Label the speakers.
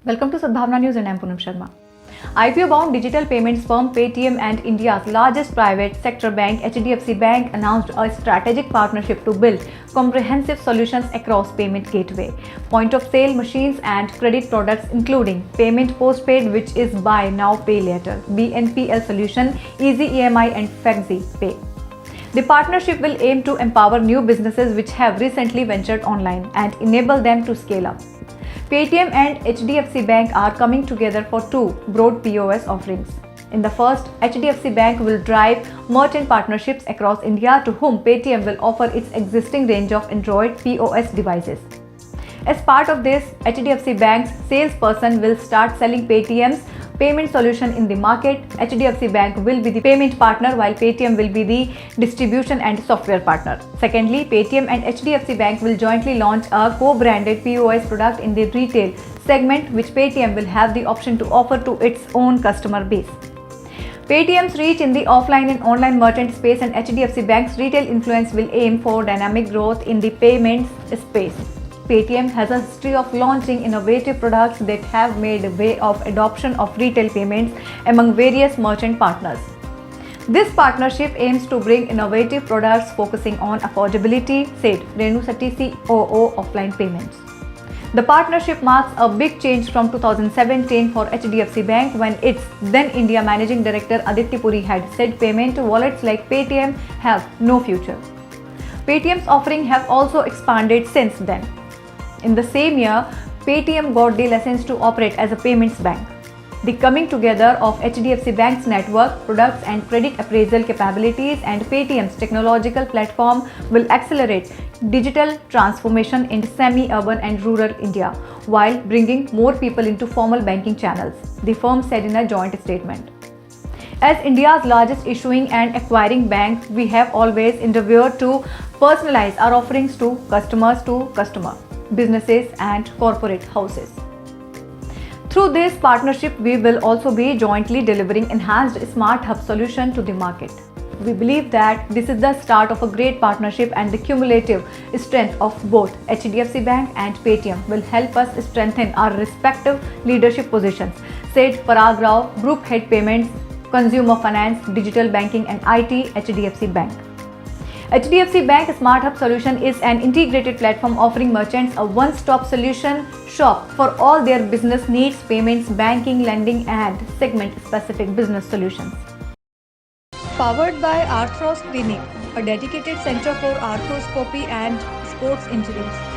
Speaker 1: Welcome to Sadbhavna News and I am Poonam Sharma. IPO-bound digital payments firm Paytm and India's largest private sector bank HDFC Bank announced a strategic partnership to build comprehensive solutions across payment gateway, point-of-sale machines and credit products including payment postpaid, which is buy now pay later, BNPL solution, Easy EMI and Flexi Pay. The partnership will aim to empower new businesses which have recently ventured online and enable them to scale up. Paytm and HDFC Bank are coming together for two broad POS offerings. In the first, HDFC Bank will drive merchant partnerships across India to whom Paytm will offer its existing range of Android POS devices. As part of this, HDFC Bank's salesperson will start selling Paytm's payment solution in the market. HDFC Bank will be the payment partner while Paytm will be the distribution and software partner. Secondly, Paytm and HDFC Bank will jointly launch a co-branded POS product in the retail segment, which Paytm will have the option to offer to its own customer base. Paytm's reach in the offline and online merchant space and HDFC Bank's retail influence will aim for dynamic growth in the payments space. Paytm has a history of launching innovative products that have made way of adoption of retail payments among various merchant partners. This partnership aims to bring innovative products focusing on affordability, said Renu Sethi, COO Offline Payments. The partnership marks a big change from 2017 for HDFC Bank when its then India Managing Director Aditya Puri had said payment wallets like Paytm have no future. Paytm's offering have also expanded since then. In the same year, Paytm got the license to operate as a payments bank. The coming together of HDFC Bank's network, products and credit appraisal capabilities and Paytm's technological platform will accelerate digital transformation in semi-urban and rural India while bringing more people into formal banking channels, the firm said in a joint statement. As India's largest issuing and acquiring bank, we have always endeavored to personalize our offerings to customer, businesses and corporate houses. Through this partnership, we will also be jointly delivering enhanced Smart Hub solution to the market. We believe that this is the start of a great partnership and the cumulative strength of both HDFC Bank and Paytm will help us strengthen our respective leadership positions, said Parag Rao, Group Head Payments, Consumer Finance, Digital Banking and IT, HDFC Bank. HDFC Bank Smart Hub solution is an integrated platform offering merchants a one-stop solution shop for all their business needs, payments, banking, lending and segment-specific business solutions. Powered by Arthros Clinic, a dedicated center for arthroscopy and sports injuries.